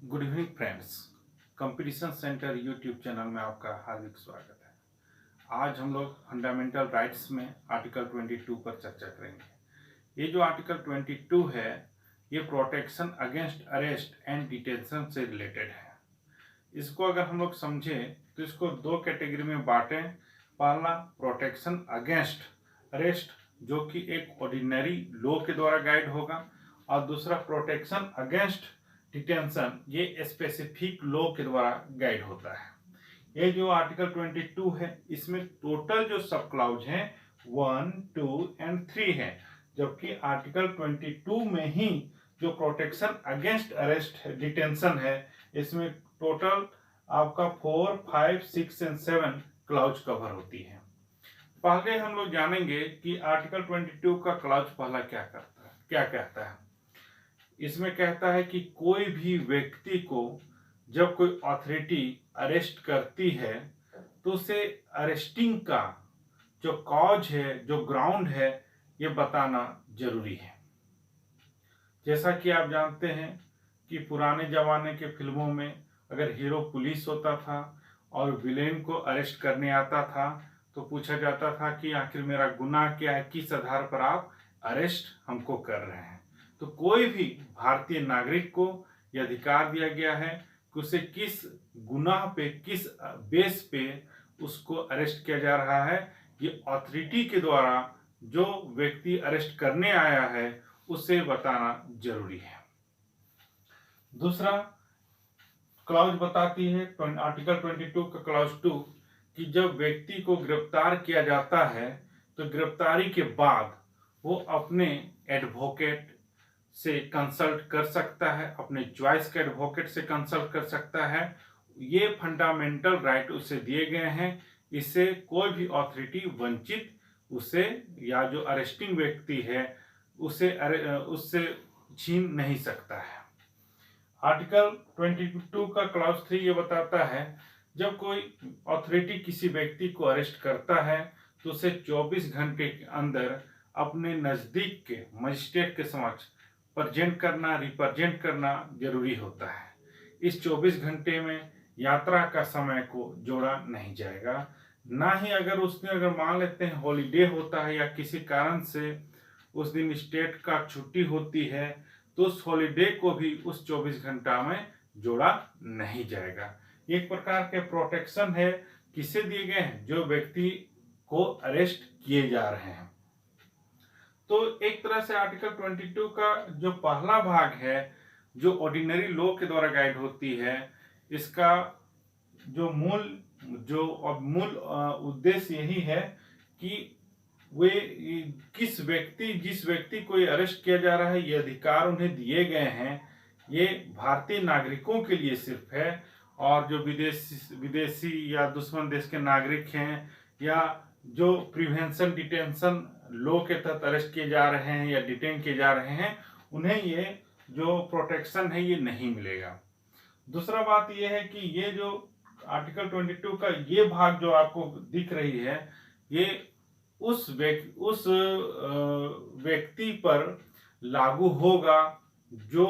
Good evening friends. Competition centre YouTube channel में आपका हार्दिक स्वागत है। आज हम लोग फंडामेंटल राइट्स में आर्टिकल 22 पर चर्चा करेंगे। ये जो आर्टिकल 22 है ये protection against arrest and detention से रिलेटेड है। इसको अगर हम लोग समझें तो इसको दो कैटेगरी में बांटें। पहला प्रोटेक्शन अगेंस्ट अरेस्ट जो कि एक ऑर्डिनरी लॉ के द्वारा गाइड होगा, और दूसरा प्रोटेक्शन अगेंस्ट डिटेंशन ये स्पेसिफिक लॉ के द्वारा गाइड होता है। ये जो आर्टिकल 22 है इसमें टोटल जो सब क्लाउज हैं 1, 2 एंड 3 है, जबकि आर्टिकल 22 में ही जो प्रोटेक्शन अगेंस्ट अरेस्ट डिटेंशन है इसमें टोटल आपका 4, 5, 6 एंड 7 क्लाउज कवर होती है। पहले हम लोग जानेंगे कि आर्टिकल 22 का क्लाउज पहला क्या कहता है। इसमें कहता है कि कोई भी व्यक्ति को जब कोई अथॉरिटी अरेस्ट करती है तो उसे अरेस्टिंग का जो कॉज है, जो ग्राउंड है, ये बताना जरूरी है। जैसा कि आप जानते हैं कि पुराने जमाने के फिल्मों में अगर हीरो पुलिस होता था और विलेन को अरेस्ट करने आता था तो पूछा जाता था कि आखिर मेरा गुनाह क्या है, किस आधार पर आप अरेस्ट हमको कर रहे हैं। तो कोई भी भारतीय नागरिक को यह अधिकार दिया गया है कि उसे किस गुनाह पे, किस बेस पे उसको अरेस्ट किया जा रहा है, ये अथॉरिटी के द्वारा जो व्यक्ति अरेस्ट करने आया है उसे बताना जरूरी है। दूसरा क्लॉज बताती है आर्टिकल 22 का क्लॉज 2 कि जब व्यक्ति को गिरफ्तार किया जाता है तो गिरफ्तारी के बाद वो अपने एडवोकेट से कंसल्ट कर सकता है, अपने चॉइस के एडवोकेट से कंसल्ट कर सकता है। ये फंडामेंटल राइट उसे दिए गए हैं, इससे कोई भी अथॉरिटी वंचित उसे या जो अरेस्टिंग व्यक्ति है उससे छीन नहीं सकता है। आर्टिकल 22 का क्लॉज 3 ये बताता है जब कोई अथॉरिटी किसी व्यक्ति को अरेस्ट करता है तो उसे 24 घंटे के अंदर अपने नजदीक के मजिस्ट्रेट के समक्ष रिप्रेजेंट करना जरूरी होता है। इस 24 घंटे में यात्रा का समय को जोड़ा नहीं जाएगा। ना ही अगर उसने मान लेते हैं हॉलीडे होता है या किसी कारण से उस दिन स्टेट का छुट्टी होती है तो उस हॉलीडे को भी उस 24 घंटा में जोड़ा नहीं जाएगा। एक प्रकार के प्रोटेक्शन है किसे दिए गए हैं, जो व्यक्ति को अरेस्ट किए जा रहे हैं। तो एक तरह से आर्टिकल 22 का जो पहला भाग है जो ऑर्डिनरी लॉ के द्वारा गाइड होती है, इसका जो मूल उद्देश्य यही है कि वे जिस व्यक्ति को अरेस्ट किया जा रहा है ये अधिकार उन्हें दिए गए हैं, ये भारतीय नागरिकों के लिए सिर्फ है, और जो विदेशी या दुश्मन देश के नागरिक हैं या जो प्रिवेंशन डिटेंशन लॉ के तहत अरेस्ट किए जा रहे हैं या डिटेन किए जा रहे हैं उन्हें ये जो प्रोटेक्शन है ये नहीं मिलेगा। दूसरा बात ये है कि ये जो आर्टिकल 22 का ये भाग जो आपको दिख रही है ये उस व्यक्ति पर लागू होगा जो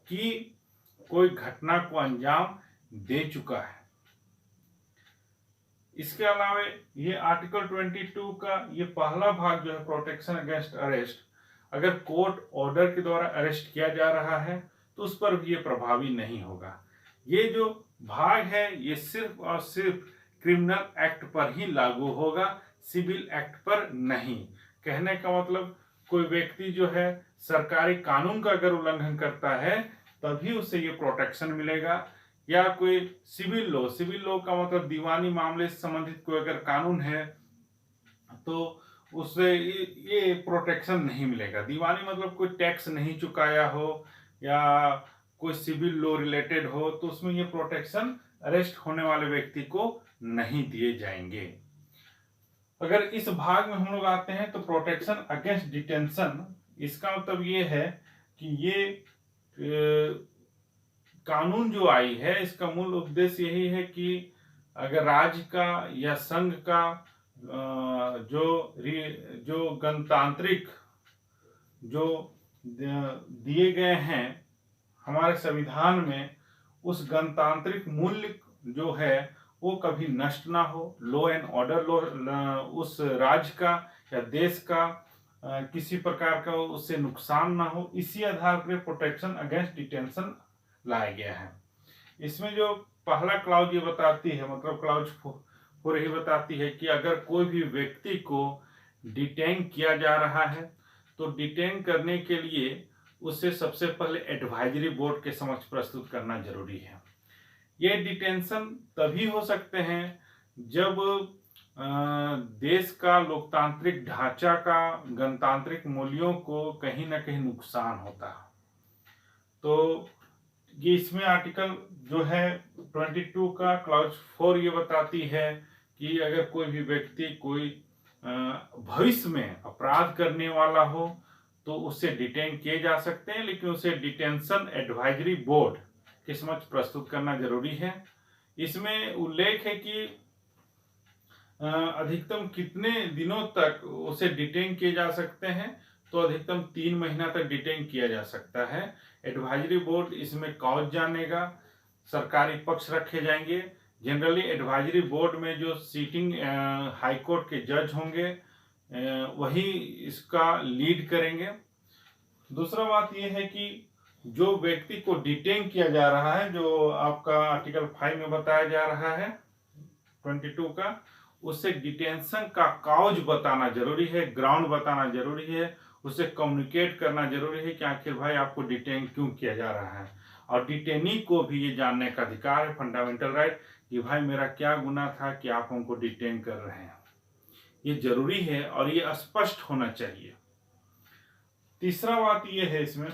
कि कोई घटना को अंजाम दे चुका है। इसके अलावा ये आर्टिकल 22 का ये पहला भाग जो है प्रोटेक्शन अगेंस्ट अरेस्ट, अगर कोर्ट ऑर्डर के द्वारा अरेस्ट किया जा रहा है तो उस पर भी ये प्रभावी नहीं होगा। ये जो भाग है ये सिर्फ और सिर्फ क्रिमिनल एक्ट पर ही लागू होगा, सिविल एक्ट पर नहीं। कहने का मतलब कोई व्यक्ति जो है सरकारी कानून का अगर उल्लंघन करता है तभी उसे ये प्रोटेक्शन मिलेगा, या कोई सिविल लॉ का मतलब दीवानी मामले से संबंधित कोई अगर कानून है तो उससे ये प्रोटेक्शन नहीं मिलेगा। दीवानी मतलब कोई टैक्स नहीं चुकाया हो या कोई सिविल लॉ रिलेटेड हो तो उसमें ये प्रोटेक्शन अरेस्ट होने वाले व्यक्ति को नहीं दिए जाएंगे। अगर इस भाग में हम लोग आते हैं तो प्रोटेक्शन अगेंस्ट डिटेंशन, इसका मतलब ये है कि ये कानून जो आई है इसका मूल उद्देश्य यही है कि अगर राज्य का या संघ का जो गणतांत्रिक जो दिए गए हैं हमारे संविधान में उस गणतांत्रिक मूल्य जो है वो कभी नष्ट ना हो, लॉ एंड ऑर्डर उस राज्य का या देश का किसी प्रकार का उससे नुकसान ना हो, इसी आधार पर प्रोटेक्शन अगेंस्ट डिटेंशन लाया गया है। इसमें जो पहला क्लाउज ये बताती है, मतलब क्लाउज 4 ही बताती है कि अगर कोई भी व्यक्ति को डिटेन किया जा रहा है तो डिटेन करने के लिए उसे सबसे पहले एडवाइजरी बोर्ड के समक्ष प्रस्तुत करना जरूरी है। ये डिटेंशन तभी हो सकते हैं जब देश का लोकतांत्रिक ढांचा का गणतांत्रिक मूल्यों को कहीं ना कहीं नुकसान होता है। तो ये इसमें आर्टिकल जो है 22 का क्लाउज 4 ये बताती है कि अगर कोई भी व्यक्ति कोई भविष्य में अपराध करने वाला हो तो उससे डिटेन किए जा सकते हैं, लेकिन उसे डिटेंशन एडवाइजरी बोर्ड के समक्ष प्रस्तुत करना जरूरी है। इसमें उल्लेख है कि अधिकतम कितने दिनों तक उसे डिटेन किए जा सकते हैं, तो अधिकतम 3 महीना तक डिटेन किया जा सकता है। एडवाइजरी बोर्ड इसमें कॉज जानेगा, सरकारी पक्ष रखे जाएंगे। जनरली एडवाइजरी बोर्ड में जो सीटिंग हाई कोर्ट के जज होंगे वही इसका लीड करेंगे। दूसरा बात यह है कि जो व्यक्ति को डिटेन किया जा रहा है, जो आपका आर्टिकल 5 में बताया जा रहा है 22 का, उससे डिटेंशन का काउज बताना जरूरी है, ग्राउंड बताना जरूरी है, उसे कम्युनिकेट करना जरूरी है कि आखिर भाई आपको डिटेन क्यों किया जा रहा है। और डिटेनी को भी ये जानने का अधिकार है, फंडामेंटल राइट, कि भाई मेरा क्या गुनाह था कि आप हमको डिटेन कर रहे हैं। ये जरूरी है और ये स्पष्ट होना चाहिए। तीसरा बात ये है इसमें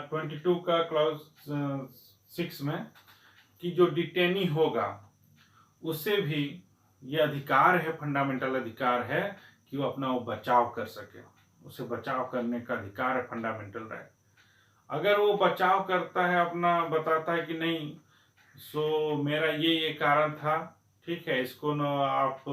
22 का क्लाउज 6 में कि जो डिटेनी होगा उसे भी ये अधिकार है, फंडामेंटल अधिकार है कि वो अपना बचाव कर सके, उसे बचाव करने का अधिकार है, फंडामेंटल राइट। अगर वो बचाव करता है, अपना बताता है कि नहीं सो मेरा ये कारण था, ठीक है, इसको न आप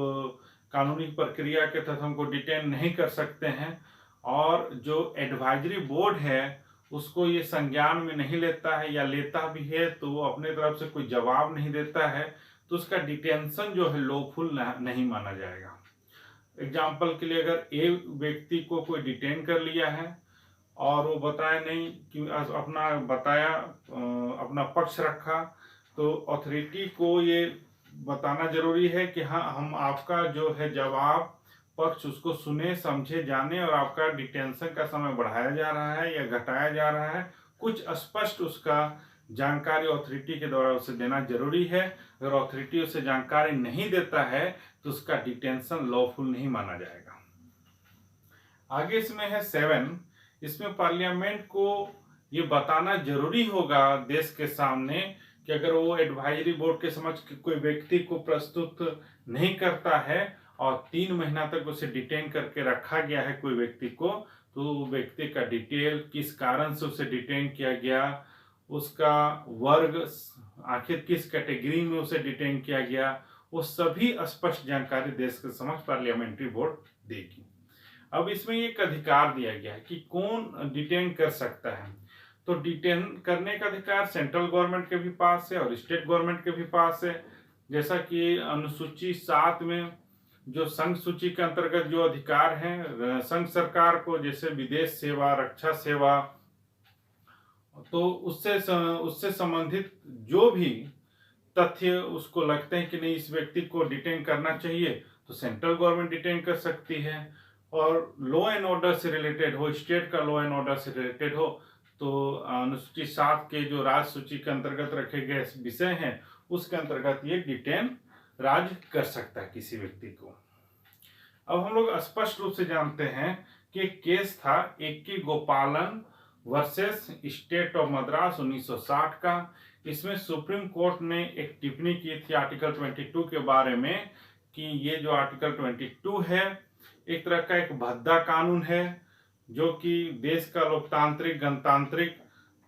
कानूनी प्रक्रिया के तहत हमको डिटेन नहीं कर सकते हैं, और जो एडवाइजरी बोर्ड है उसको ये संज्ञान में नहीं लेता है, या लेता भी है तो वो अपने तरफ से कोई जवाब नहीं देता है, तो उसका डिटेंशन जो है लॉफुल नहीं माना जाएगा। एग्जाम्पल के लिए अगर एक व्यक्ति को कोई डिटेन कर लिया है और वो बताया नहीं कि अपना पक्ष रखा, तो अथॉरिटी को ये बताना जरूरी है कि हाँ हम आपका जो है जवाब पक्ष उसको सुने, समझे, जाने, और आपका डिटेंशन का समय बढ़ाया जा रहा है या घटाया जा रहा है, कुछ स्पष्ट उसका जानकारी अथॉरिटी के द्वारा उसे देना जरूरी है। अगर अथॉरिटी उसे जानकारी नहीं देता है तो उसका डिटेंशन लॉफुल नहीं माना जाएगा। आगे इसमें है 7, इसमें पार्लियामेंट को ये बताना जरूरी होगा देश के सामने कि अगर वो एडवाइजरी बोर्ड के समक्ष कोई व्यक्ति को प्रस्तुत नहीं करता है और 3 महीना तक उसे डिटेन करके रखा गया है कोई व्यक्ति को, तो व्यक्ति का डिटेल, किस कारण से उसे डिटेन किया गया, उसका वर्ग, आखिर किस कैटेगरी में उसे डिटेन किया गया, वो सभी स्पष्ट जानकारी देश के समक्ष पार्लियामेंट्री बोर्ड देगी। अब इसमें एक अधिकार दिया गया है कि कौन डिटेन कर सकता है। तो डिटेन करने का अधिकार सेंट्रल गवर्नमेंट के भी पास है और स्टेट गवर्नमेंट के भी पास है। जैसा कि अनुसूची 7 में जो संघ सूची के अंतर्गत जो अधिकार हैं संघ सरकार को, जैसे विदेश सेवा, रक्षा सेवा, तो उससे संबंधित जो भी तथ्य उसको लगते हैं कि नहीं इस व्यक्ति को डिटेन करना चाहिए, तो सेंट्रल गवर्नमेंट डिटेन कर सकती है। और लॉ एंड ऑर्डर से रिलेटेड हो, स्टेट का लॉ एंड ऑर्डर से रिलेटेड हो, तो अनुसूची 7 के जो राज्य सूची के अंतर्गत रखे गए विषय हैं उसके अंतर्गत ये डिटेन राज्य कर सकता है किसी व्यक्ति को। अब हम लोग स्पष्ट रूप से जानते हैं कि एक केस था A.K. गोपालन वर्सेस स्टेट ऑफ मद्रास 1960 का। इसमें सुप्रीम कोर्ट ने एक टिप्पणी की थी आर्टिकल 22 के बारे में कि ये जो आर्टिकल 22 है एक तरह का एक भद्दा कानून है, जो कि देश का लोकतांत्रिक गणतांत्रिक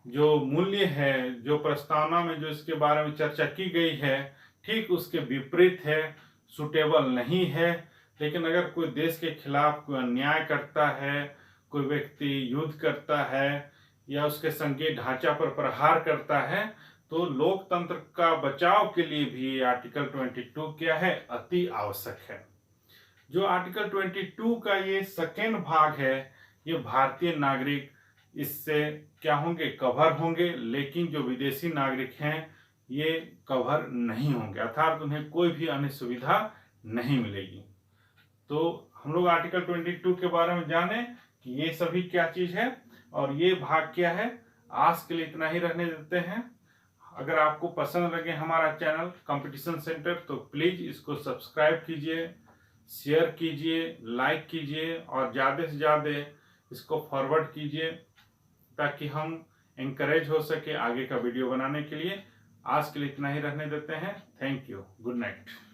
जो मूल्य है, जो प्रस्तावना में जो इसके बारे में चर्चा की गई है, ठीक उसके विपरीत है, सुटेबल नहीं है। लेकिन अगर कोई देश के खिलाफ कोई अन्याय करता है, कोई व्यक्ति युद्ध करता है या उसके संघीय ढांचा पर प्रहार करता है, तो लोकतंत्र का बचाव के लिए भी आर्टिकल 22 क्या है, अति आवश्यक है। जो आर्टिकल 22 का ये सेकेंड भाग है, ये भारतीय नागरिक इससे क्या होंगे, कवर होंगे, लेकिन जो विदेशी नागरिक हैं ये कवर नहीं होंगे, अर्थात उन्हें कोई भी अन्य सुविधा नहीं मिलेगी। तो हम लोग आर्टिकल 22 के बारे में जाने कि ये सभी क्या चीज है और ये भाग क्या है। आज के लिए इतना ही रहने देते हैं। अगर आपको पसंद लगे हमारा चैनल कंपटीशन सेंटर, तो प्लीज इसको सब्सक्राइब कीजिए, शेयर कीजिए, लाइक कीजिए और ज़्यादा से ज़्यादा इसको फॉरवर्ड कीजिए, ताकि हम एंकरेज हो सके आगे का वीडियो बनाने के लिए। आज के लिए इतना ही रहने देते हैं। Thank you, good night.